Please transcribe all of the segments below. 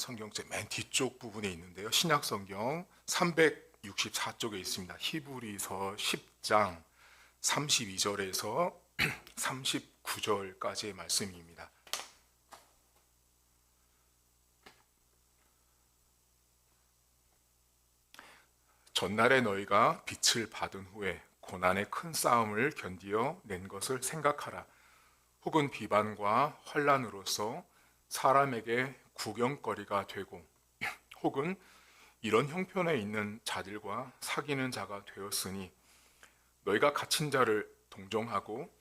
성경책 맨 뒤쪽 부분에 있는데요. 신약 성경 364쪽에 있습니다. 히브리서 10장 32절에서 39절까지의 말씀입니다. 전날에 너희가 빛을 받은 후에 고난의 큰 싸움을 견디어 낸 것을 생각하라. 혹은 비반과 환난으로서 사람에게 구경거리가 되고 혹은 이런 형편에 있는 자들과 사귀는 자가 되었으니 너희가 갇힌 자를 동정하고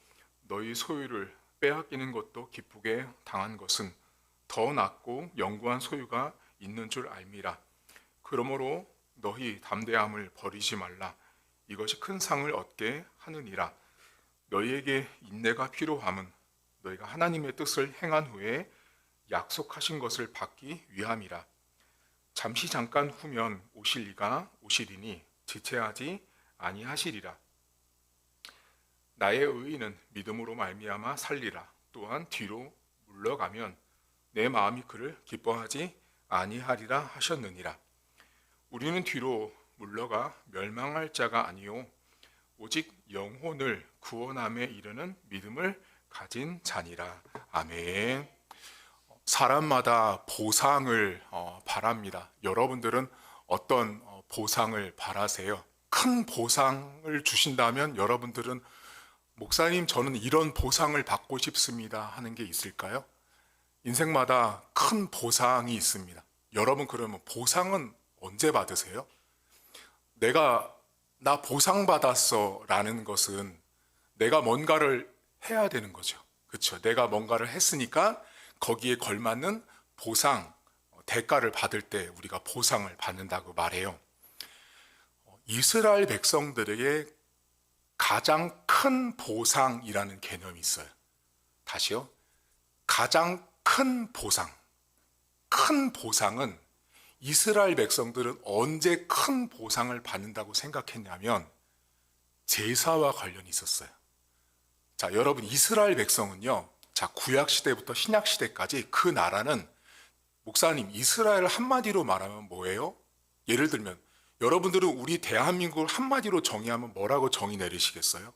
너희 소유를 빼앗기는 것도 기쁘게 당한 것은 더 낫고 영구한 소유가 있는 줄 알미라. 그러므로 너희 담대함을 버리지 말라. 이것이 큰 상을 얻게 하느니라. 너희에게 인내가 필요함은 너희가 하나님의 뜻을 행한 후에 약속하신 것을 받기 위함이라. 잠시 잠깐 후면 오실 이가 오시리니 지체하지 아니하시리라. 나의 의인은 믿음으로 말미암아 살리라. 또한 뒤로 물러가면 내 마음이 그를 기뻐하지 아니하리라 하셨느니라. 우리는 뒤로 물러가 멸망할 자가 아니요 오직 영혼을 구원함에 이르는 믿음을 가진 자니라. 아멘. 사람마다 보상을 바랍니다. 여러분들은 어떤 보상을 바라세요? 큰 보상을 주신다면 여러분들은 목사님 저는 이런 보상을 받고 싶습니다 하는 게 있을까요? 인생마다 큰 보상이 있습니다. 여러분 그러면 보상은 언제 받으세요? 나 보상받았어 라는 것은 내가 뭔가를 해야 되는 거죠. 그렇죠? 내가 뭔가를 했으니까 거기에 걸맞는 보상, 대가를 받을 때 우리가 보상을 받는다고 말해요. 이스라엘 백성들에게 가장 큰 보상이라는 개념이 있어요. 다시요. 가장 큰 보상. 큰 보상은 이스라엘 백성들은 언제 큰 보상을 받는다고 생각했냐면 제사와 관련이 있었어요. 자, 여러분 이스라엘 백성은요. 자, 구약 시대부터 신약 시대까지 그 나라는 목사님 이스라엘 한마디로 말하면 뭐예요? 예를 들면 여러분들은 우리 대한민국을 한마디로 정의하면 뭐라고 정의 내리시겠어요?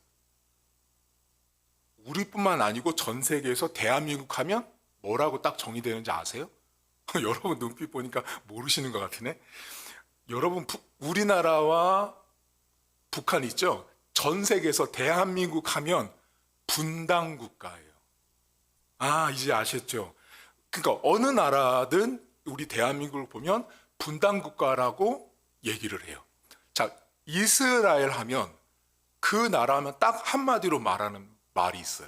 우리뿐만 아니고 전 세계에서 대한민국 하면 뭐라고 딱 정의되는지 아세요? 여러분 눈빛 보니까 모르시는 것 같으네. 여러분 우리나라와 북한 있죠? 전 세계에서 대한민국 하면 분단 국가예요. 아, 이제 아셨죠? 그러니까 어느 나라든 우리 대한민국을 보면 분단 국가라고 얘기를 해요. 자, 이스라엘 하면 그 나라 하면 딱 한마디로 말하는 말이 있어요.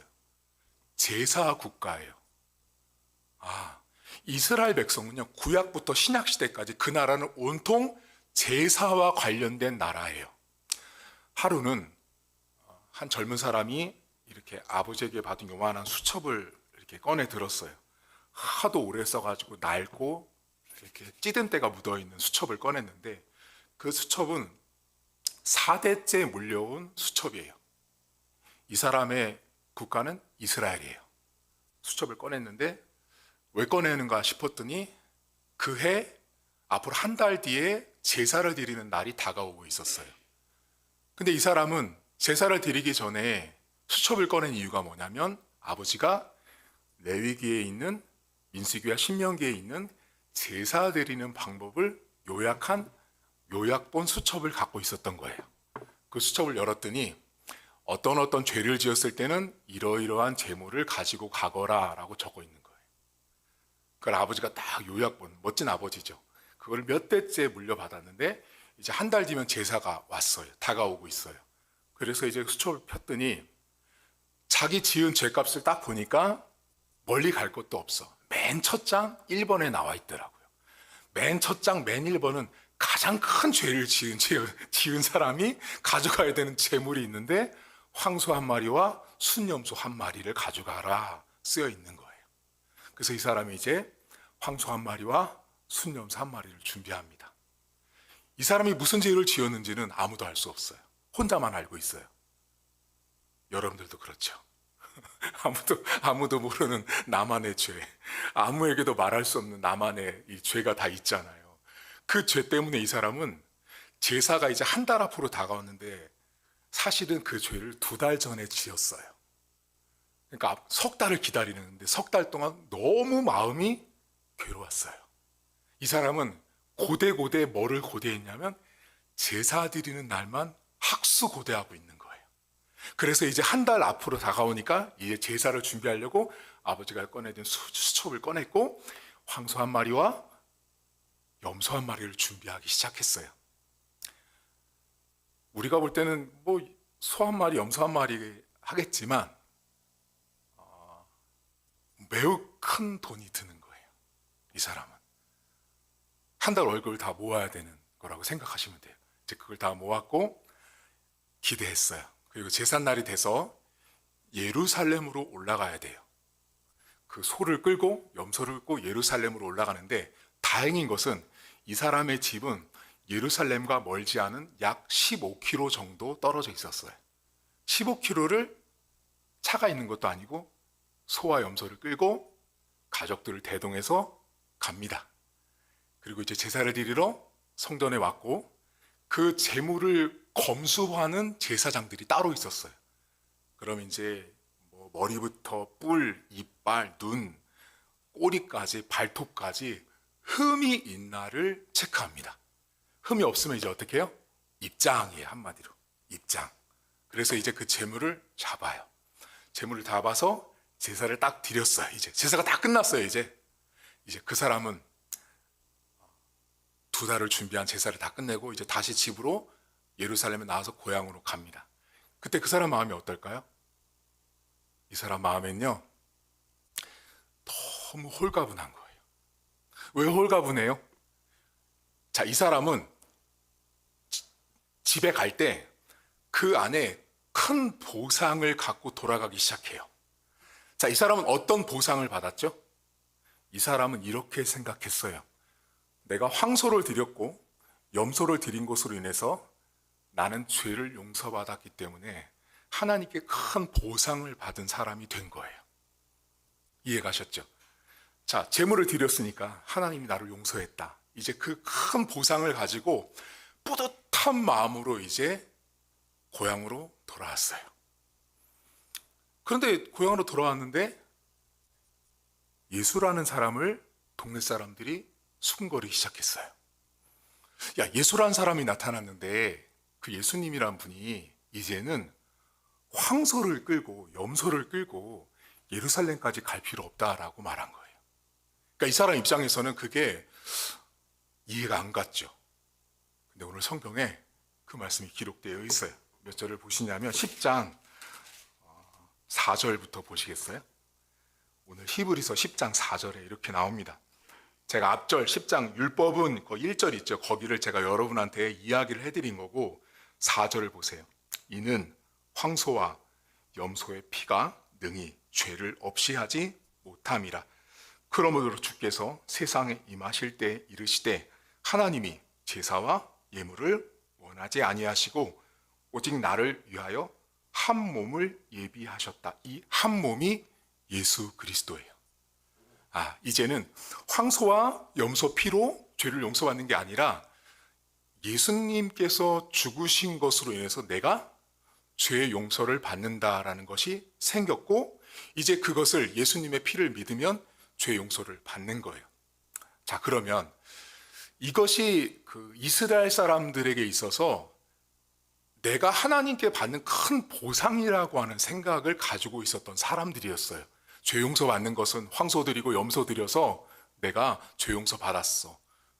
제사 국가예요. 아, 이스라엘 백성은요, 구약부터 신약 시대까지 그 나라는 온통 제사와 관련된 나라예요. 하루는 한 젊은 사람이 이렇게 아버지에게 받은 요만한 수첩을 이렇게 꺼내 들었어요. 하도 오래 써가지고 낡고 이렇게 찌든 때가 묻어있는 수첩을 꺼냈는데 그 수첩은 4대째 물려온 수첩이에요. 이 사람의 국가는 이스라엘이에요. 수첩을 꺼냈는데 왜 꺼내는가 싶었더니 그해 앞으로 한 달 뒤에 제사를 드리는 날이 다가오고 있었어요. 근데 이 사람은 제사를 드리기 전에 수첩을 꺼낸 이유가 뭐냐면 아버지가 레위기에 있는 민수기와 신명기에 있는 제사 드리는 방법을 요약한 요약본 수첩을 갖고 있었던 거예요. 그 수첩을 열었더니 어떤 죄를 지었을 때는 이러이러한 제물을 가지고 가거라 라고 적어 있는 거예요. 그걸 아버지가 딱 요약본, 멋진 아버지죠. 그걸 몇 대째 물려받았는데 이제 한 달 뒤면 제사가 왔어요. 다가오고 있어요. 그래서 이제 수첩을 폈더니 자기 지은 죄값을 딱 보니까 멀리 갈 것도 없어. 맨 첫 장 1번에 나와 있더라고요. 맨 첫 장 맨 1번은 가장 큰 죄를 지은 사람이 가져가야 되는 재물이 있는데 황소 한 마리와 순염소 한 마리를 가져가라 쓰여 있는 거예요. 그래서 이 사람이 이제 황소 한 마리와 순염소 한 마리를 준비합니다. 이 사람이 무슨 죄를 지었는지는 아무도 알 수 없어요. 혼자만 알고 있어요. 여러분들도 그렇죠. 아무도 모르는 나만의 죄, 아무에게도 말할 수 없는 나만의 이 죄가 다 있잖아요. 그 죄 때문에 이 사람은 제사가 이제 한 달 앞으로 다가왔는데 사실은 그 죄를 2달 전에 지었어요. 그러니까 석 달을 기다리는데 석 달 동안 너무 마음이 괴로웠어요. 이 사람은 고대고대 뭐를 고대했냐면 제사 드리는 날만 학수고대하고 있는 거예요. 그래서 이제 한 달 앞으로 다가오니까 이제 제사를 준비하려고 아버지가 꺼내든 수첩을 꺼냈고 황소 한 마리와 염소 한 마리를 준비하기 시작했어요. 우리가 볼 때는 뭐 소 한 마리, 염소 한 마리 하겠지만 매우 큰 돈이 드는 거예요. 이 사람은 한 달 월급을 다 모아야 되는 거라고 생각하시면 돼요. 이제 그걸 다 모았고 기대했어요. 그리고 제삿날이 돼서 예루살렘으로 올라가야 돼요. 그 소를 끌고 염소를 끌고 예루살렘으로 올라가는데 다행인 것은 이 사람의 집은 예루살렘과 멀지 않은 약 15km 정도 떨어져 있었어요. 15km를 차가 있는 것도 아니고 소와 염소를 끌고 가족들을 대동해서 갑니다. 그리고 이제 제사를 드리러 성전에 왔고 그 제물을 검수하는 제사장들이 따로 있었어요. 그럼 이제 뭐 머리부터 뿔, 이빨, 눈, 꼬리까지 발톱까지 흠이 있나를 체크합니다. 흠이 없으면 이제 어떻게 해요? 입장이에요. 한마디로 입장. 그래서 이제 그 제물을 잡아요. 제물을 잡아서 제사를 딱 드렸어요. 이제 제사가 다 끝났어요. 이제 그 사람은 2달을 준비한 제사를 다 끝내고 이제 다시 집으로 예루살렘에 나와서 고향으로 갑니다. 그때 그 사람 마음이 어떨까요? 이 사람 마음엔요 너무 홀가분한 거예요. 왜 홀가분해요? 자, 이 사람은 집에 갈 때 그 안에 큰 보상을 갖고 돌아가기 시작해요. 자, 이 사람은 어떤 보상을 받았죠? 이 사람은 이렇게 생각했어요. 내가 황소를 드렸고 염소를 드린 것으로 인해서 나는 죄를 용서받았기 때문에 하나님께 큰 보상을 받은 사람이 된 거예요. 이해가셨죠? 자, 제물을 드렸으니까 하나님이 나를 용서했다. 이제 그 큰 보상을 가지고 뿌듯한 마음으로 이제 고향으로 돌아왔어요. 그런데 고향으로 돌아왔는데 예수라는 사람을 동네 사람들이 수군거리기 시작했어요. 야, 예수라는 사람이 나타났는데 그 예수님이란 분이 이제는 황소를 끌고 염소를 끌고 예루살렘까지 갈 필요 없다라고 말한 거예요. 그러니까 이 사람 입장에서는 그게 이해가 안 갔죠. 근데 오늘 성경에 그 말씀이 기록되어 있어요. 몇 절을 보시냐면 10장 4절부터 보시겠어요? 오늘 히브리서 10장 4절에 이렇게 나옵니다. 제가 앞절 10장 율법은 그 1절 있죠. 거기를 제가 여러분한테 이야기를 해드린 거고 4절을 보세요. 이는 황소와 염소의 피가 능히 죄를 없이 하지 못함이라. 그러므로 주께서 세상에 임하실 때 이르시되 하나님이 제사와 예물을 원하지 아니하시고 오직 나를 위하여 한 몸을 예비하셨다. 이 한 몸이 예수 그리스도예요. 이제는 황소와 염소 피로 죄를 용서받는 게 아니라 예수님께서 죽으신 것으로 인해서 내가 죄의 용서를 받는다라는 것이 생겼고 이제 그것을 예수님의 피를 믿으면 죄의 용서를 받는 거예요. 자, 그러면 이것이 그 이스라엘 사람들에게 있어서 내가 하나님께 받는 큰 보상이라고 하는 생각을 가지고 있었던 사람들이었어요. 죄 용서 받는 것은 황소 드리고 염소 드려서 내가 죄 용서 받았어.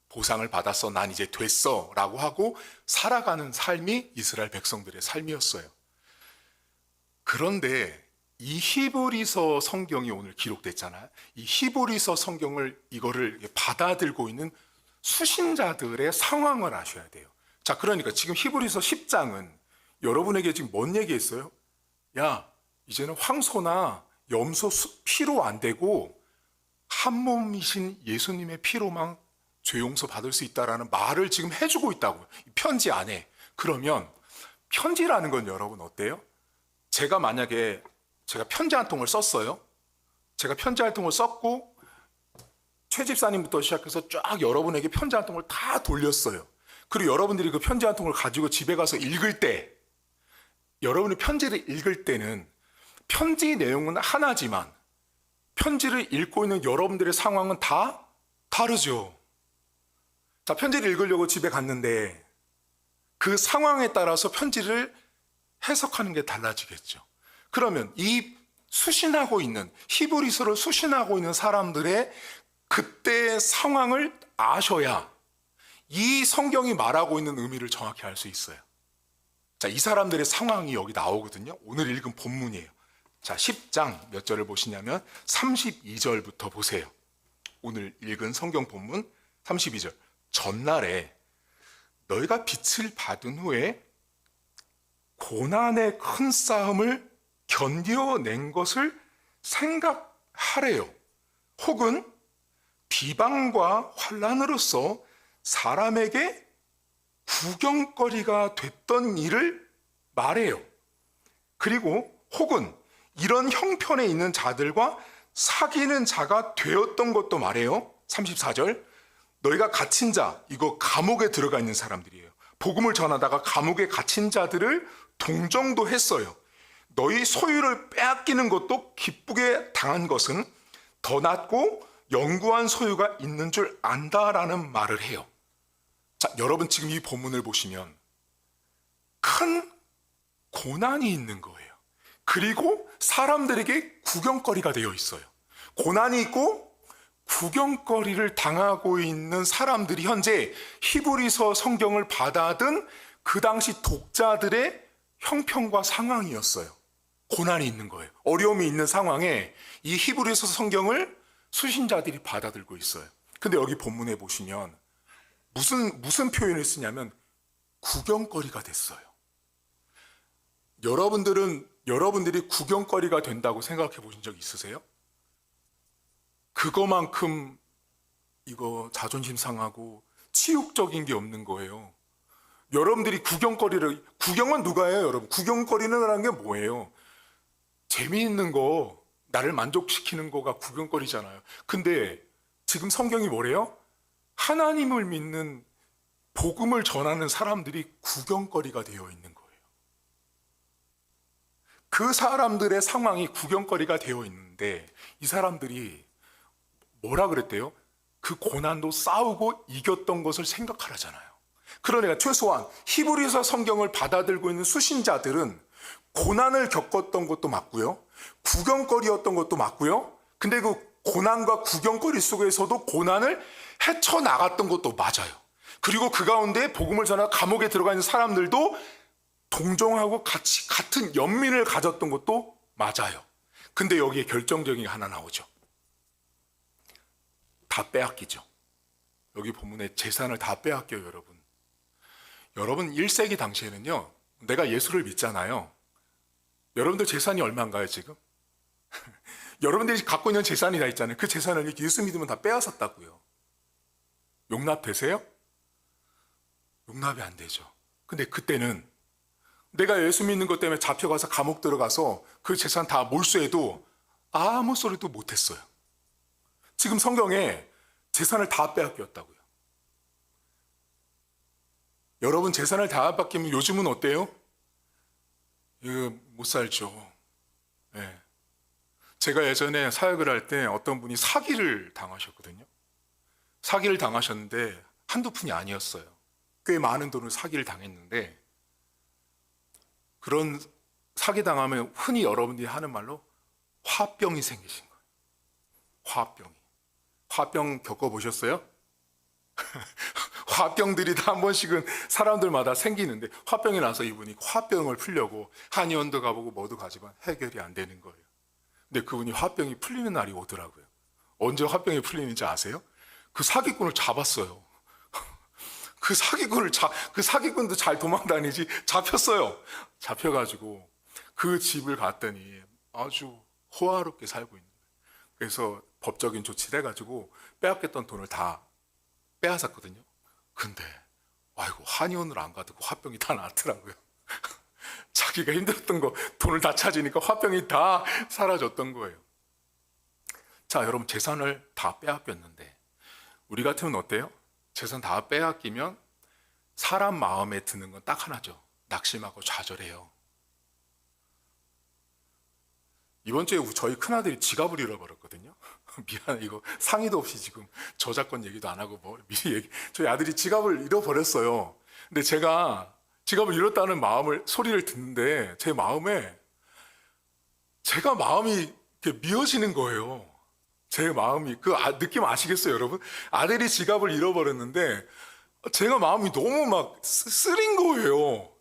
보상을 받았어. 난 이제 됐어. 라고 하고 살아가는 삶이 이스라엘 백성들의 삶이었어요. 그런데 이 히브리서 성경이 오늘 기록됐잖아요. 이 히브리서 성경을 이거를 받아들고 있는 수신자들의 상황을 아셔야 돼요. 자, 그러니까 지금 히브리서 10장은 여러분에게 지금 뭔 얘기했어요? 야, 이제는 황소나 염소 피로 안 되고 한 몸이신 예수님의 피로만 죄 용서 받을 수 있다라는 말을 지금 해주고 있다고요. 편지 안에. 그러면 편지라는 건 여러분 어때요? 제가 만약에 제가 편지 한 통을 썼어요. 제가 편지 한 통을 썼고 최 집사님부터 시작해서 쫙 여러분에게 편지 한 통을 다 돌렸어요. 그리고 여러분들이 그 편지 한 통을 가지고 집에 가서 읽을 때, 여러분이 편지를 읽을 때는 편지 내용은 하나지만 편지를 읽고 있는 여러분들의 상황은 다 다르죠. 자, 편지를 읽으려고 집에 갔는데 그 상황에 따라서 편지를 해석하는 게 달라지겠죠. 그러면 이 수신하고 있는, 히브리서를 수신하고 있는 사람들의 그때의 상황을 아셔야 이 성경이 말하고 있는 의미를 정확히 알 수 있어요. 자, 이 사람들의 상황이 여기 나오거든요. 오늘 읽은 본문이에요. 자, 10장 몇 절을 보시냐면 32절부터 보세요. 오늘 읽은 성경 본문 32절. 전날에 너희가 빛을 받은 후에 고난의 큰 싸움을 견뎌낸 것을 생각하래요. 혹은 비방과 환난으로서 사람에게 구경거리가 됐던 일을 말해요. 그리고 혹은 이런 형편에 있는 자들과 사귀는 자가 되었던 것도 말해요. 34절. 너희가 갇힌 자, 이거 감옥에 들어가 있는 사람들이에요. 복음을 전하다가 감옥에 갇힌 자들을 동정도 했어요. 너희 소유를 빼앗기는 것도 기쁘게 당한 것은 더 낫고 영구한 소유가 있는 줄 안다라는 말을 해요. 자, 여러분 지금 이 본문을 보시면 큰 고난이 있는 거예요. 그리고 사람들에게 구경거리가 되어 있어요. 고난이 있고 구경거리를 당하고 있는 사람들이 현재 히브리서 성경을 받아든 그 당시 독자들의 형편과 상황이었어요. 고난이 있는 거예요. 어려움이 있는 상황에 이 히브리서 성경을 수신자들이 받아들고 있어요. 근데 여기 본문에 보시면 무슨 표현을 쓰냐면 구경거리가 됐어요. 여러분들이 구경거리가 된다고 생각해 보신 적 있으세요? 그거만큼 이거 자존심 상하고 치욕적인 게 없는 거예요. 여러분들이 구경은 누가 해요, 여러분? 구경거리는 하는 게 뭐예요? 재미있는 거, 나를 만족시키는 거가 구경거리잖아요. 근데 지금 성경이 뭐래요? 하나님을 믿는 복음을 전하는 사람들이 구경거리가 되어 있는 거예요. 그 사람들의 상황이 구경거리가 되어 있는데 이 사람들이 뭐라 그랬대요? 그 고난도 싸우고 이겼던 것을 생각하라잖아요. 그러니까 최소한 히브리서 성경을 받아들고 있는 수신자들은 고난을 겪었던 것도 맞고요. 구경거리였던 것도 맞고요. 근데 그 고난과 구경거리 속에서도 고난을 헤쳐나갔던 것도 맞아요. 그리고 그 가운데 복음을 전하 감옥에 들어가 있는 사람들도 동정하고 같은 연민을 가졌던 것도 맞아요. 근데 여기에 결정적인 게 하나 나오죠. 다 빼앗기죠. 여기 본문에 재산을 다 빼앗겨요, 여러분. 여러분 1세기 당시에는요, 내가 예수를 믿잖아요. 여러분들 재산이 얼마인가요, 지금? 여러분들이 갖고 있는 재산이 다 있잖아요. 그 재산을 예수 믿으면 다 빼앗았다고요. 용납되세요? 용납이 안 되죠. 근데 그때는 내가 예수 믿는 것 때문에 잡혀가서 감옥 들어가서 그 재산 다 몰수해도 아무 소리도 못했어요. 지금 성경에 재산을 다 빼앗겼다고요. 여러분 재산을 다 빼앗기면 요즘은 어때요? 이거 못 살죠. 네. 제가 예전에 사역을 할 때 어떤 분이 사기를 당하셨거든요. 사기를 당하셨는데 한두 푼이 아니었어요. 꽤 많은 돈을 사기를 당했는데 그런 사기 당하면 흔히 여러분들이 하는 말로 화병이 생기신 거예요. 화병이. 화병 겪어보셨어요? 화병들이 다 한 번씩은 사람들마다 생기는데 화병이 나서 이분이 화병을 풀려고 한의원도 가보고 뭐도 가지만 해결이 안 되는 거예요. 근데 그분이 화병이 풀리는 날이 오더라고요. 언제 화병이 풀리는지 아세요? 그 사기꾼을 잡았어요. 그 사기꾼도 잘 도망다니지 잡혔어요. 잡혀가지고 그 집을 갔더니 아주 호화롭게 살고 있는 거예요. 그래서 법적인 조치를 해가지고 빼앗겼던 돈을 다 빼앗았거든요. 근데 아이고 한의원을 안 가도 화병이 다 나았더라고요. 자기가 힘들었던 거 돈을 다 찾으니까 화병이 다 사라졌던 거예요. 자, 여러분, 재산을 다 빼앗겼는데 우리 같으면 어때요? 재산 다 빼앗기면 사람 마음에 드는 건 딱 하나죠. 낙심하고 좌절해요. 이번 주에 저희 큰아들이 지갑을 잃어버렸거든요. 미안해, 이거 상의도 없이 지금 저작권 얘기도 안 하고 미리 얘기. 저희 아들이 지갑을 잃어버렸어요. 근데 제가 지갑을 잃었다는 소리를 듣는데 제가 마음이 이렇게 미어지는 거예요. 제 마음이 느낌 아시겠어요, 여러분? 아들이 지갑을 잃어버렸는데 제가 마음이 너무 막 쓰린 거예요.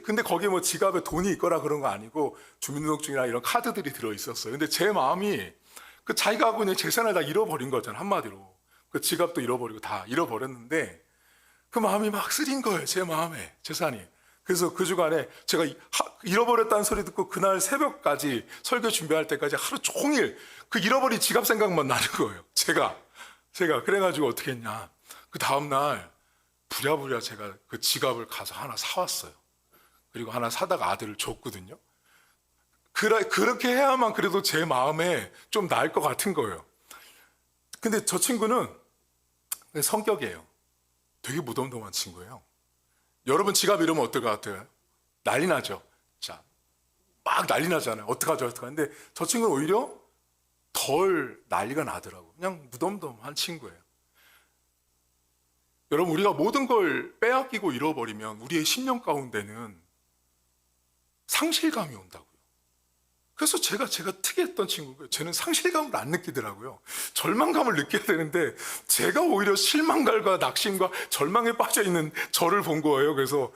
근데 거기에 뭐 지갑에 돈이 있거나 그런 거 아니고 주민등록증이나 이런 카드들이 들어 있었어요. 근데 제 마음이 자기가 하고 있는 재산을 다 잃어버린 거잖아요, 한마디로. 그 지갑도 잃어버리고 다 잃어버렸는데 그 마음이 막 쓰린 거예요, 제 마음에, 재산이. 그래서 그 주간에 제가 잃어버렸다는 소리 듣고 그날 새벽까지 설교 준비할 때까지 하루 종일 그 잃어버린 지갑 생각만 나는 거예요. 제가 그래가지고 어떻게 했냐, 그 다음날 부랴부랴 제가 그 지갑을 가서 하나 사왔어요. 그리고 하나 사다가 아들을 줬거든요. 그렇게 해야만 그래도 제 마음에 좀 나을 것 같은 거예요. 근데 저 친구는 성격이에요. 되게 무덤덤한 친구예요. 여러분 지갑 잃으면 어떨 것 같아요? 난리 나죠. 자, 막 난리 나잖아요. 어떡하죠? 근데 저 친구는 오히려 덜 난리가 나더라고요. 그냥 무덤덤한 친구예요. 여러분, 우리가 모든 걸 빼앗기고 잃어버리면 우리의 심령 가운데는 상실감이 온다고요. 그래서 제가 특이했던 친구고요. 쟤는 상실감을 안 느끼더라고요. 절망감을 느껴야 되는데 제가 오히려 실망감과 낙심과 절망에 빠져 있는 저를 본 거예요. 그래서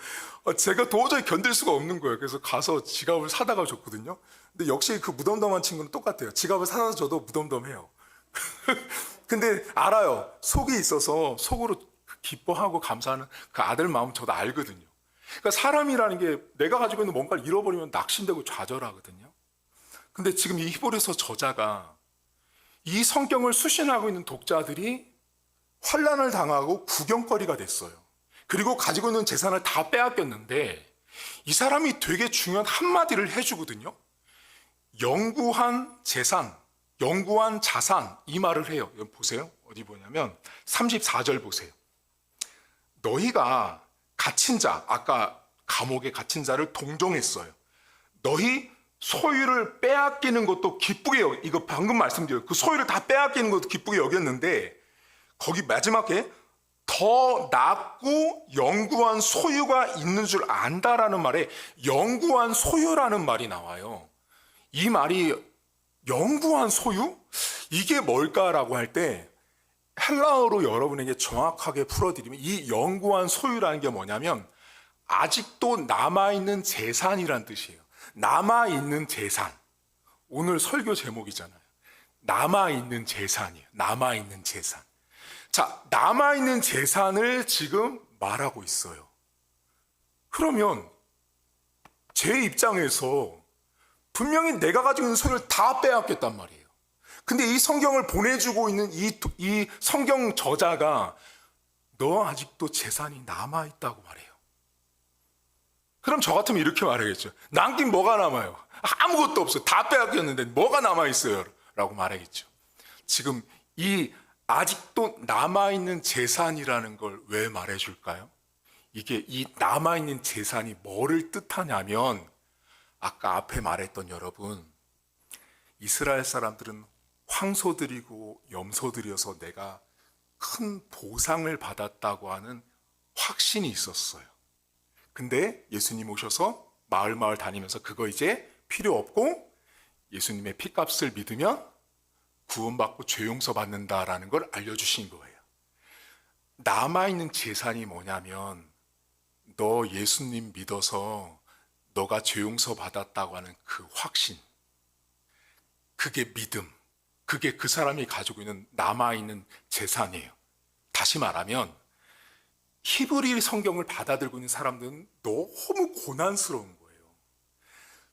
제가 도저히 견딜 수가 없는 거예요. 그래서 가서 지갑을 사다가 줬거든요. 근데 역시 그 무덤덤한 친구는 똑같아요. 지갑을 사다 줘도 무덤덤해요. 근데 알아요. 속이 있어서 속으로 기뻐하고 감사하는 그 아들 마음 저도 알거든요. 그러니까 사람이라는 게 내가 가지고 있는 뭔가를 잃어버리면 낙심되고 좌절하거든요. 근데 지금 이 히브리서 저자가 이 성경을 수신하고 있는 독자들이 환난을 당하고 구경거리가 됐어요. 그리고 가지고 있는 재산을 다 빼앗겼는데 이 사람이 되게 중요한 한마디를 해주거든요. 영구한 재산, 영구한 자산, 이 말을 해요. 여기 보세요. 어디 보냐면 34절 보세요. 너희가 갇힌 자, 아까 감옥에 갇힌 자를 동정했어요. 너희 소유를 빼앗기는 것도 기쁘게 이거 방금 말씀드려요. 그 소유를 다 빼앗기는 것도 기쁘게 여겼는데 거기 마지막에 더 낫고 영구한 소유가 있는 줄 안다라는 말에 영구한 소유라는 말이 나와요. 이 말이 영구한 소유? 이게 뭘까라고 할 때 헬라어로 여러분에게 정확하게 풀어드리면 이 영구한 소유라는 게 뭐냐면 아직도 남아있는 재산이란 뜻이에요. 남아있는 재산. 오늘 설교 제목이잖아요. 남아있는 재산이에요. 남아있는 재산. 자, 남아있는 재산을 지금 말하고 있어요. 그러면 제 입장에서 분명히 내가 가지고 있는 소유를 다 빼앗겼단 말이에요. 근데 이 성경을 보내주고 있는 이 성경 저자가 너 아직도 재산이 남아있다고 말해요. 그럼 저 같으면 이렇게 말하겠죠. 남긴 뭐가 남아요? 아무것도 없어요. 다 빼앗겼는데 뭐가 남아있어요? 라고 말하겠죠. 지금 이 아직도 남아있는 재산이라는 걸 왜 말해줄까요? 이게 이 남아있는 재산이 뭐를 뜻하냐면 아까 앞에 말했던 여러분, 이스라엘 사람들은 황소들이고 염소들이어서 내가 큰 보상을 받았다고 하는 확신이 있었어요. 근데 예수님 오셔서 마을 다니면서 그거 이제 필요 없고 예수님의 피값을 믿으면 구원받고 죄 용서 받는다라는 걸 알려주신 거예요. 남아있는 재산이 뭐냐면 너 예수님 믿어서 너가 죄 용서 받았다고 하는 그 확신, 그게 믿음, 그게 그 사람이 가지고 있는 남아있는 재산이에요. 다시 말하면 히브리 성경을 받아들고 있는 사람들은 너무 고난스러운 거예요.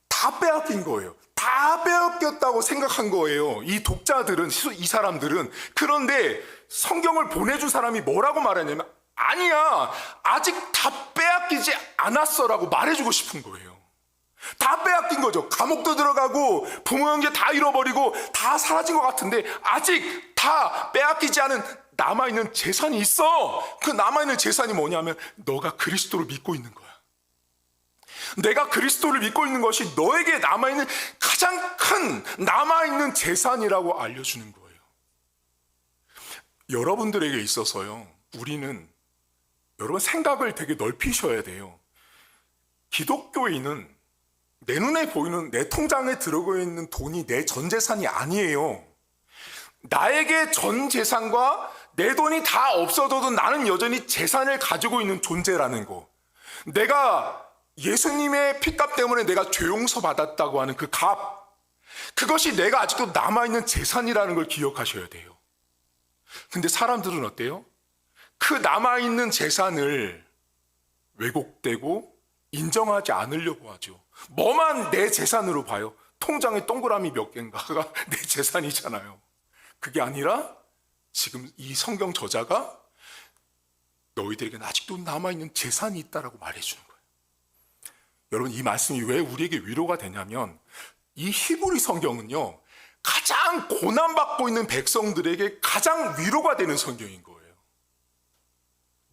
다 빼앗긴 거예요. 다 빼앗겼다고 생각한 거예요. 이 독자들은, 이 사람들은. 그런데 성경을 보내준 사람이 뭐라고 말했냐면 아니야, 아직 다 빼앗기지 않았어 라고 말해주고 싶은 거예요. 다 빼앗긴 거죠. 감옥도 들어가고 부모 형제 다 잃어버리고 다 사라진 것 같은데 아직 다 빼앗기지 않은 남아있는 재산이 있어. 그 남아있는 재산이 뭐냐면 너가 그리스도를 믿고 있는 거야. 내가 그리스도를 믿고 있는 것이 너에게 남아있는 가장 큰 남아있는 재산이라고 알려주는 거예요. 여러분들에게 있어서요, 우리는 여러분 생각을 되게 넓히셔야 돼요. 기독교인은 내 눈에 보이는 내 통장에 들어가 있는 돈이 내 전 재산이 아니에요. 나에게 전 재산과 내 돈이 다 없어져도 나는 여전히 재산을 가지고 있는 존재라는 거. 내가 예수님의 피값 때문에 내가 죄 용서 받았다고 하는 그 값, 그것이 내가 아직도 남아있는 재산이라는 걸 기억하셔야 돼요. 근데 사람들은 어때요? 그 남아있는 재산을 왜곡되고 인정하지 않으려고 하죠. 뭐만 내 재산으로 봐요. 통장에 동그라미 몇 개인가가 내 재산이잖아요. 그게 아니라 지금 이 성경 저자가 너희들에게는 아직도 남아있는 재산이 있다라고 말해주는 거예요. 여러분, 이 말씀이 왜 우리에게 위로가 되냐면 이 히브리 성경은요, 가장 고난받고 있는 백성들에게 가장 위로가 되는 성경인 거예요.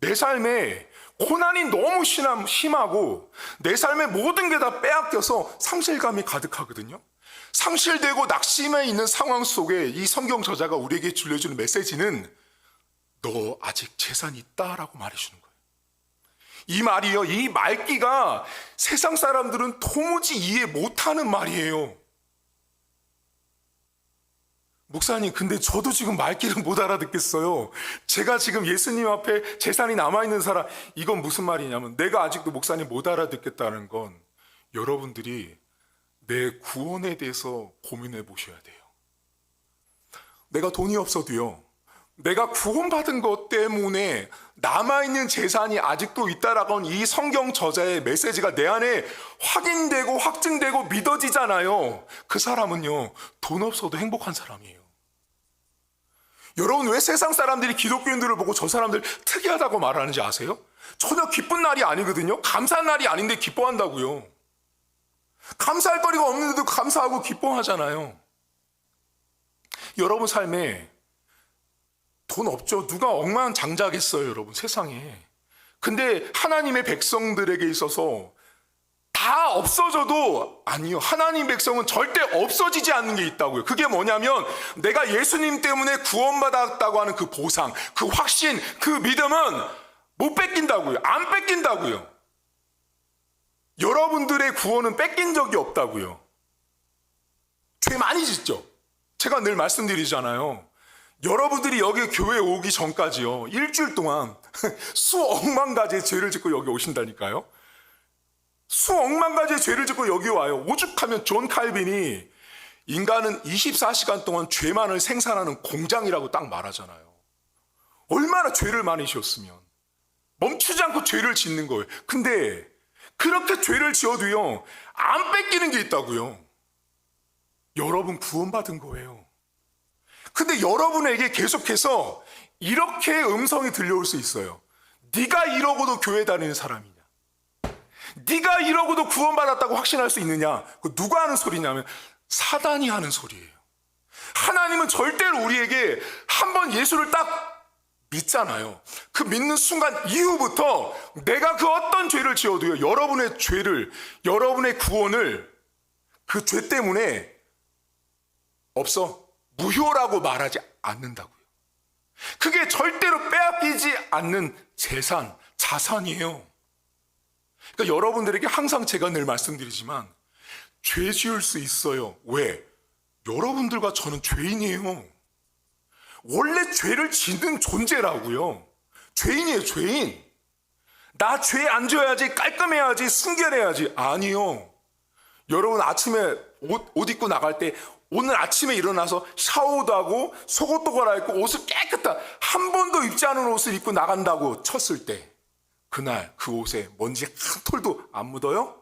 내 삶에 고난이 너무 심하고 내 삶의 모든 게 다 빼앗겨서 상실감이 가득하거든요. 상실되고 낙심해 있는 상황 속에 이 성경 저자가 우리에게 들려주는 메시지는 너 아직 재산이 있다라고 말해주는 거예요. 이 말이요, 이 말귀가 세상 사람들은 도무지 이해 못하는 말이에요. 목사님, 근데 저도 지금 말귀를 못 알아듣겠어요. 제가 지금 예수님 앞에 재산이 남아있는 사람, 이건 무슨 말이냐면 내가 아직도 목사님 못 알아듣겠다는 건 여러분들이 내 구원에 대해서 고민해 보셔야 돼요. 내가 돈이 없어도요, 내가 구원받은 것 때문에 남아있는 재산이 아직도 있다라고 하는 이 성경 저자의 메시지가 내 안에 확인되고 확증되고 믿어지잖아요. 그 사람은요, 돈 없어도 행복한 사람이에요. 여러분, 왜 세상 사람들이 기독교인들을 보고 저 사람들 특이하다고 말하는지 아세요? 전혀 기쁜 날이 아니거든요. 감사한 날이 아닌데 기뻐한다고요. 감사할 거리가 없는데도 감사하고 기뻐하잖아요. 여러분 삶에 돈 없죠. 누가 억만장자겠어요, 여러분, 세상에. 근데 하나님의 백성들에게 있어서 다 없어져도 아니요, 하나님 백성은 절대 없어지지 않는 게 있다고요. 그게 뭐냐면 내가 예수님 때문에 구원받았다고 하는 그 보상, 그 확신, 그 믿음은 못 뺏긴다고요. 안 뺏긴다고요. 여러분들의 구원은 뺏긴 적이 없다고요. 죄 많이 짓죠. 제가 늘 말씀드리잖아요. 여러분들이 여기 교회에 오기 전까지요, 일주일 동안 수억만 가지의 죄를 짓고 여기 오신다니까요. 수억만 가지의 죄를 짓고 여기 와요. 오죽하면 존 칼빈이 인간은 24시간 동안 죄만을 생산하는 공장이라고 딱 말하잖아요. 얼마나 죄를 많이 지었으면 멈추지 않고 죄를 짓는 거예요. 근데 그렇게 죄를 지어도요, 안 뺏기는 게 있다고요. 여러분 구원받은 거예요. 근데 여러분에게 계속해서 이렇게 음성이 들려올 수 있어요. 네가 이러고도 교회 다니는 사람이냐? 네가 이러고도 구원받았다고 확신할 수 있느냐? 그 누가 하는 소리냐면 사단이 하는 소리예요. 하나님은 절대로 우리에게 한번 예수를 딱 믿잖아요. 그 믿는 순간 이후부터 내가 그 어떤 죄를 지어도요, 여러분의 죄를, 여러분의 구원을 그 죄 때문에 없어, 무효라고 말하지 않는다고요. 그게 절대로 빼앗기지 않는 재산, 자산이에요. 그러니까 여러분들에게 항상 제가 늘 말씀드리지만 죄 지을 수 있어요. 왜? 여러분들과 저는 죄인이에요. 원래 죄를 짓는 존재라고요. 죄인이에요, 죄인. 나 죄 안 지어야지, 깔끔해야지, 순결해야지. 아니요. 여러분 아침에 옷 입고 나갈 때 오늘 아침에 일어나서 샤워도 하고 속옷도 갈아입고 옷을 깨끗한 한 번도 입지 않은 옷을 입고 나간다고 쳤을 때 그날 그 옷에 먼지 한 톨도 안 묻어요?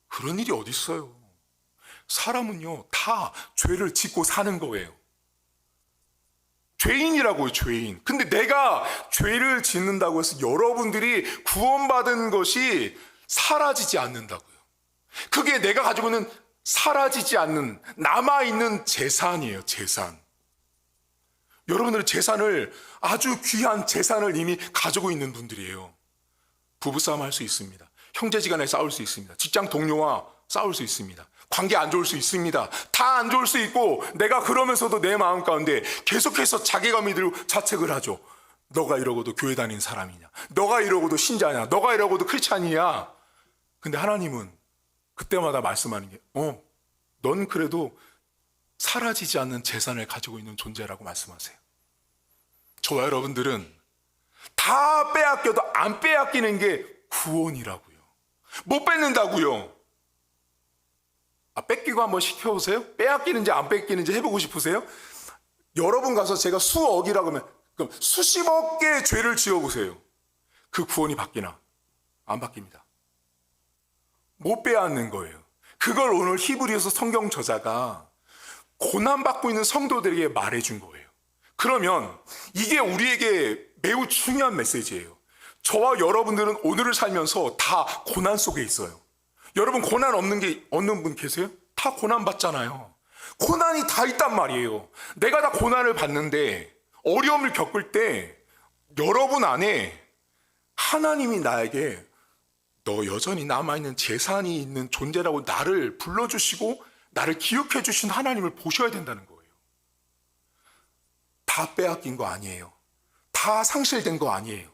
그런 일이 어디 있어요. 사람은요, 다 죄를 짓고 사는 거예요. 죄인이라고요, 죄인. 근데 내가 죄를 짓는다고 해서 여러분들이 구원받은 것이 사라지지 않는다고요. 그게 내가 가지고 있는 사라지지 않는 남아있는 재산이에요. 재산. 여러분들은 재산을, 아주 귀한 재산을 이미 가지고 있는 분들이에요. 부부싸움 할 수 있습니다. 형제지간에 싸울 수 있습니다. 직장 동료와 싸울 수 있습니다. 관계 안 좋을 수 있습니다. 다 안 좋을 수 있고, 내가 그러면서도 내 마음 가운데 계속해서 자괴감이 들고 자책을 하죠. 너가 이러고도 교회 다니는 사람이냐? 너가 이러고도 신자냐? 너가 이러고도 크리스찬이냐? 근데 하나님은 그때마다 말씀하는 게, 넌 그래도 사라지지 않는 재산을 가지고 있는 존재라고 말씀하세요. 저와 여러분들은 다 빼앗겨도 안 빼앗기는 게 구원이라고요. 못 뺏는다고요. 뺏기고 한번 시켜보세요. 빼앗기는지 안 뺏기는지 해보고 싶으세요? 여러분 가서 제가 수억이라고 하면 그럼 수십억 개의 죄를 지어보세요. 그 구원이 바뀌나? 안 바뀝니다. 못 빼앗는 거예요. 그걸 오늘 히브리서 성경 저자가 고난받고 있는 성도들에게 말해준 거예요. 그러면 이게 우리에게 매우 중요한 메시지예요. 저와 여러분들은 오늘을 살면서 다 고난 속에 있어요. 여러분 고난 없는 분 계세요? 다 고난 받잖아요. 고난이 다 있단 말이에요. 내가 다 고난을 받는데, 어려움을 겪을 때 여러분 안에 하나님이 나에게 너 여전히 남아있는 재산이 있는 존재라고 나를 불러주시고 나를 기억해 주신 하나님을 보셔야 된다는 거예요. 다 빼앗긴 거 아니에요. 다 상실된 거 아니에요.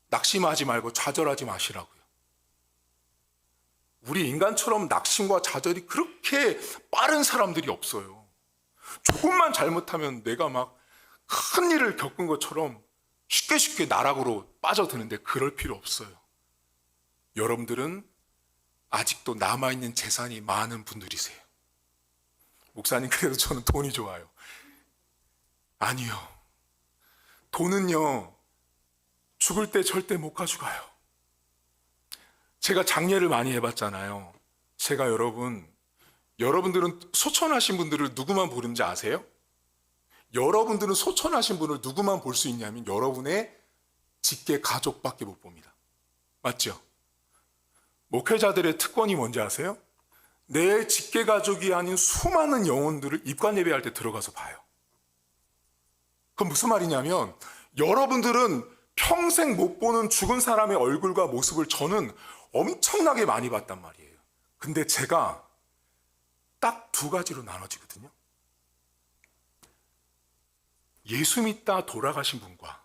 낙심하지 말고 좌절하지 마시라고요. 우리 인간처럼 낙심과 좌절이 그렇게 빠른 사람들이 없어요. 조금만 잘못하면 내가 막 큰 일을 겪은 것처럼 쉽게 나락으로 빠져드는데 그럴 필요 없어요. 여러분들은 아직도 남아있는 재산이 많은 분들이세요. 목사님, 그래도 저는 돈이 좋아요. 아니요. 돈은요, 죽을 때 절대 못 가져가요. 제가 장례를 많이 해봤잖아요. 제가 여러분들은 소천하신 분들을 누구만 보는지 아세요? 여러분들은 소천하신 분을 누구만 볼 수 있냐면 여러분의 직계 가족밖에 못 봅니다. 맞죠? 목회자들의 특권이 뭔지 아세요? 내 직계 가족이 아닌 수많은 영혼들을 입관 예배할 때 들어가서 봐요. 그건 무슨 말이냐면 여러분들은 평생 못 보는 죽은 사람의 얼굴과 모습을 저는 엄청나게 많이 봤단 말이에요. 근데 제가 딱 두 가지로 나눠지거든요. 예수 믿다 돌아가신 분과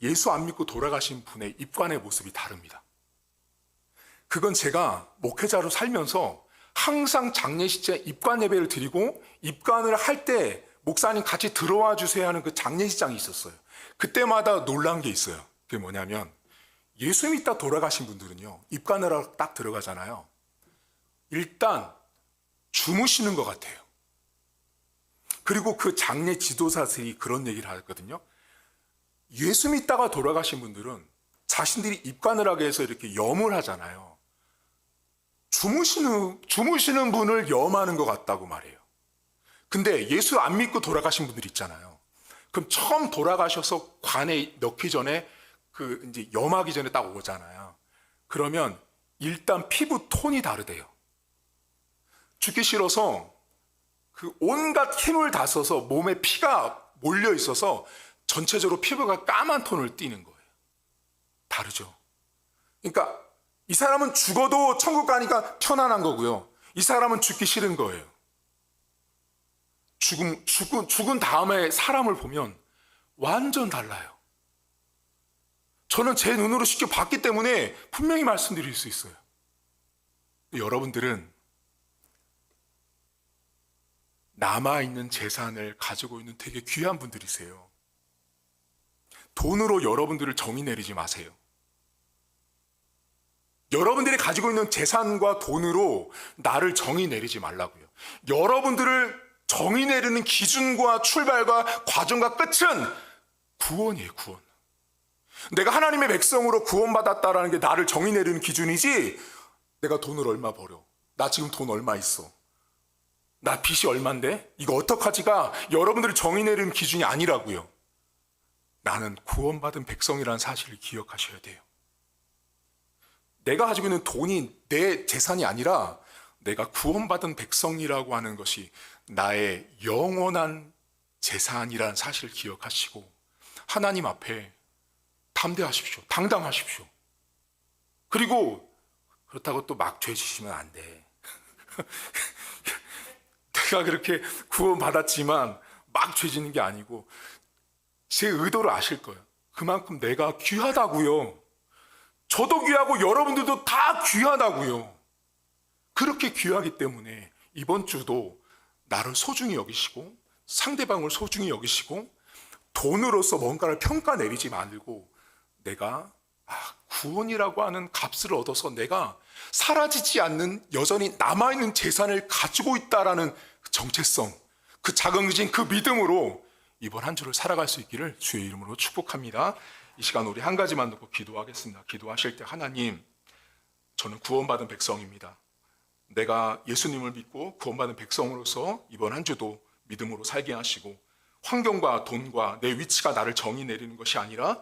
예수 안 믿고 돌아가신 분의 입관의 모습이 다릅니다. 그건 제가 목회자로 살면서 항상 장례식제 입관 예배를 드리고 입관을 할 때 목사님 같이 들어와 주세요 하는 그 장례식장이 있었어요. 그때마다 놀란 게 있어요. 그게 뭐냐면 예수 믿다 돌아가신 분들은요, 입관을 하러 딱 들어가잖아요. 일단 주무시는 것 같아요. 그리고 그 장례 지도사들이 그런 얘기를 하거든요. 예수 믿다가 돌아가신 분들은 자신들이 입관을 하기 위해서 이렇게 염을 하잖아요. 주무시는 분을 염하는 것 같다고 말해요. 근데 예수 안 믿고 돌아가신 분들 있잖아요. 그럼 처음 돌아가셔서 관에 넣기 전에 이제 염하기 전에 딱 오잖아요. 그러면 일단 피부 톤이 다르대요. 죽기 싫어서 그 온갖 힘을 다 써서 몸에 피가 몰려 있어서 전체적으로 피부가 까만 톤을 띠는 거예요. 다르죠. 그러니까 이 사람은 죽어도 천국 가니까 편안한 거고요. 이 사람은 죽기 싫은 거예요. 죽은 다음에 사람을 보면 완전 달라요. 저는 제 눈으로 직접 봤기 때문에 분명히 말씀드릴 수 있어요. 여러분들은 남아있는 재산을 가지고 있는 되게 귀한 분들이세요. 돈으로 여러분들을 정의 내리지 마세요. 여러분들이 가지고 있는 재산과 돈으로 나를 정의 내리지 말라고요. 여러분들을 정의 내리는 기준과 출발과 과정과 끝은 구원이에요, 구원. 내가 하나님의 백성으로 구원받았다라는 게 나를 정의 내리는 기준이지, 내가 돈을 얼마 벌어, 나 지금 돈 얼마 있어, 나 빚이 얼만데 이거 어떡하지가 여러분들이 정의 내리는 기준이 아니라고요. 나는 구원받은 백성이라는 사실을 기억하셔야 돼요. 내가 가지고 있는 돈이 내 재산이 아니라 내가 구원받은 백성이라고 하는 것이 나의 영원한 재산이라는 사실을 기억하시고 하나님 앞에 담대하십시오. 당당하십시오. 그리고 그렇다고 또 막 죄 지시면 안 돼. 내가 그렇게 구원받았지만 막 죄 짓는 게 아니고 제 의도를 아실 거예요. 그만큼 내가 귀하다고요. 저도 귀하고 여러분들도 다 귀하다고요. 그렇게 귀하기 때문에 이번 주도 나를 소중히 여기시고 상대방을 소중히 여기시고 돈으로서 뭔가를 평가 내리지 말고 내가 구원이라고 하는 값을 얻어서 내가 사라지지 않는 여전히 남아있는 재산을 가지고 있다라는 그 정체성, 그 자긍심, 그 믿음으로 이번 한 주를 살아갈 수 있기를 주의 이름으로 축복합니다. 이 시간 우리 한 가지만 놓고 기도하겠습니다. 기도하실 때 하나님, 저는 구원받은 백성입니다. 내가 예수님을 믿고 구원받은 백성으로서 이번 한 주도 믿음으로 살게 하시고 환경과 돈과 내 위치가 나를 정의 내리는 것이 아니라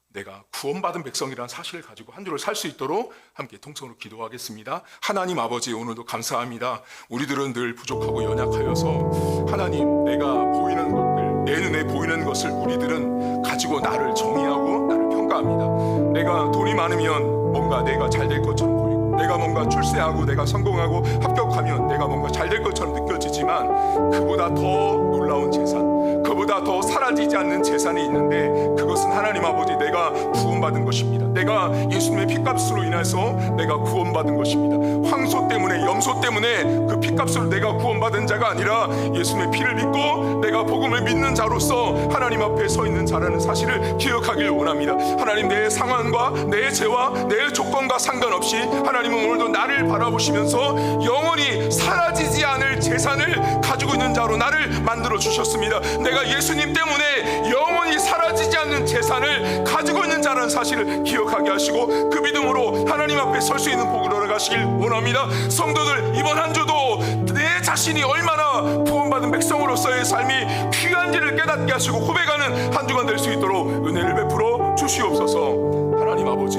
내가 구원받은 백성이라는 사실을 가지고 한 주를 살 수 있도록 함께 통성으로 기도하겠습니다. 하나님 아버지, 오늘도 감사합니다. 우리들은 늘 부족하고 연약하여서 하나님, 내가 보이는 것들, 내 눈에 보이는 것을 우리들은 가지고 나를 정의하고 나를 평가합니다. 내가 돈이 많으면 뭔가 내가 잘 될 것처럼 보이고, 내가 뭔가 출세하고 내가 성공하고 합격하면 내가 뭔가 잘 될 것처럼 느껴지지만 그보다 더 놀라운 재산, 그보다 더 사라지지 않는 재산이 있는데 그것은 하나님 아버지, 내가 구원받은 것입니다. 내가 예수님의 피값으로 인해서 내가 구원받은 것입니다. 황소 때문에, 염소 때문에 그 피값으로 내가 구원받은 자가 아니라 예수님의 피를 믿고 내가 복음을 믿는 자로서 하나님 앞에 서 있는 자라는 사실을 기억하길 원합니다. 하나님, 내 상황과 내 죄와 내 조건과 상관없이 하나님은 오늘도 나를 바라보시면서 영원히 사라지지 않을 재산을 가지고 있는 자로 나를 만들어 주셨습니다. 내가 예수님 때문에 영원히 사라지지 않는 재산을 가지고 있는 자라는 사실을 기억하게 하시고 그 믿음으로 하나님 앞에 설 수 있는 복을 얻어가시길 원합니다. 성도들, 이번 한 주도 내 자신이 얼마나 구원받은 백성으로서의 삶이 귀한지를 깨닫게 하시고 고백하는 한 주간 될 수 있도록 은혜를 베풀어 주시옵소서. 하나님 아버지,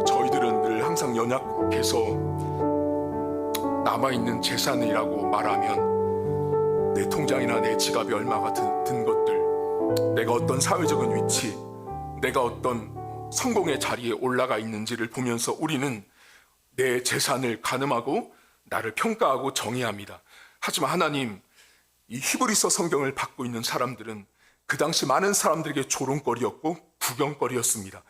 저희들은 늘 항상 연약해서 남아있는 재산이라고 말하면 내 통장이나 내 지갑이 얼마가 든 것들, 내가 어떤 사회적인 위치, 내가 어떤 성공의 자리에 올라가 있는지를 보면서 우리는 내 재산을 가늠하고 나를 평가하고 정의합니다. 하지만 하나님, 이 히브리서 성경을 받고 있는 사람들은 그 당시 많은 사람들에게 조롱거리였고 구경거리였습니다.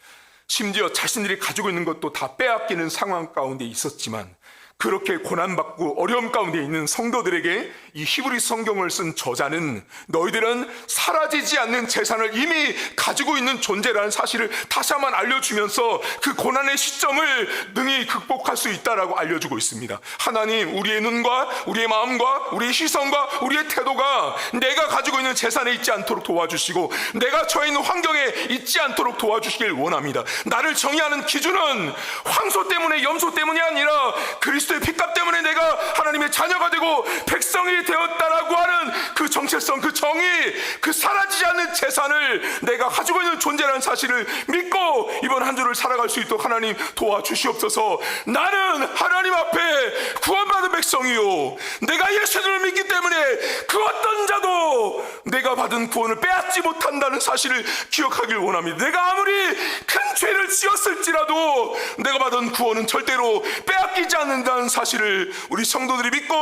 심지어 자신들이 가지고 있는 것도 다 빼앗기는 상황 가운데 있었지만 그렇게 고난받고 어려움 가운데 있는 성도들에게 이 히브리 성경을 쓴 저자는 너희들은 사라지지 않는 재산을 이미 가지고 있는 존재라는 사실을 다시 한번 알려주면서 그 고난의 시점을 능히 극복할 수 있다라고 알려주고 있습니다. 하나님, 우리의 눈과 우리의 마음과 우리의 시선과 우리의 태도가 내가 가지고 있는 재산에 있지 않도록 도와주시고 내가 처해 있는 환경에 있지 않도록 도와주시길 원합니다. 나를 정의하는 기준은 황소 때문에, 염소 때문이 아니라 그리스도의 피값 때문에 내가 하나님의 자녀가 되고 백성이 되었다라고 하는 그 정체성, 그 정의, 그 사라지지 않는 재산을 내가 가지고 있는 존재라는 사실을 믿고 이번 한 주를 살아갈 수 있도록 하나님 도와주시옵소서. 나는 하나님 앞에 구원받은 백성이요, 내가 예수님을 믿기 때문에 그 어떤 자도 내가 받은 구원을 빼앗지 못한다는 사실을 기억하길 원합니다. 내가 아무리 큰 죄를 지었을지라도 내가 받은 구원은 절대로 빼앗기지 않는다는 사실을 우리 성도들이 믿고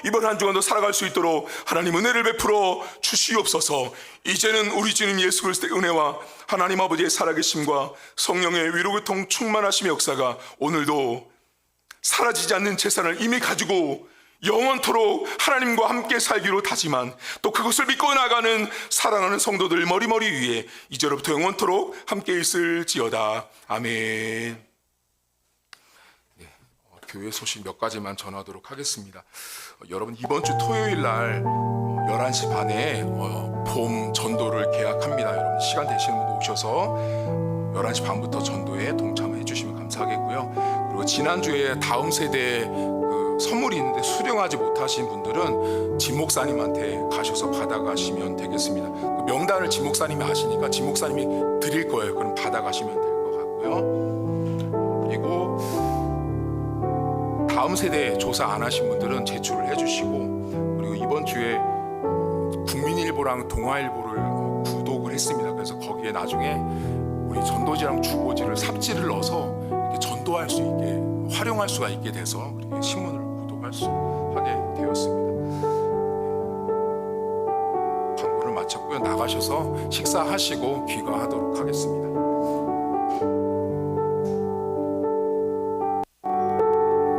이번 한 주간도 살아갈 수 있도록 하나님 은혜를 베풀어 주시옵소서. 이제는 우리 주님 예수 그리스도의 은혜와 하나님 아버지의 살아계심과 성령의 위로교통 충만하심의 역사가 오늘도 사라지지 않는 재산을 이미 가지고 영원토록 하나님과 함께 살기로 다짐한, 또 그것을 믿고 나가는 사랑하는 성도들 머리머리 위에 이제로부터 영원토록 함께 있을지어다. 아멘. 교회 소식 몇 가지만 전하도록 하겠습니다. 여러분, 이번 주 토요일 날 11시 반에 봄 전도를 계약합니다. 여러분, 시간 되시는 분도 오셔서 11시 반부터 전도에 동참해 주시면 감사하겠고요. 그리고 지난주에 다음 세대 그 선물이 있는데 수령하지 못하신 분들은 진 목사님한테 가셔서 받아가시면 되겠습니다. 그 명단을 진 목사님이 아시니까 진 목사님이 드릴 거예요. 그럼 받아가시면 될 것 같고요. 그리고 다음 세대 조사 안 하신 분들은 제출을 해주시고, 그리고 이번 주에 국민일보랑 동아일보를 구독을 했습니다. 그래서 거기에 나중에 우리 전도지랑 주보지를 삽질을 넣어서 이렇게 전도할 수 있게 활용할 수가 있게 돼서 그렇게 신문을 구독할 수 하게 되었습니다. 광고를 마쳤고요. 나가셔서 식사하시고 귀가하도록 하겠습니다.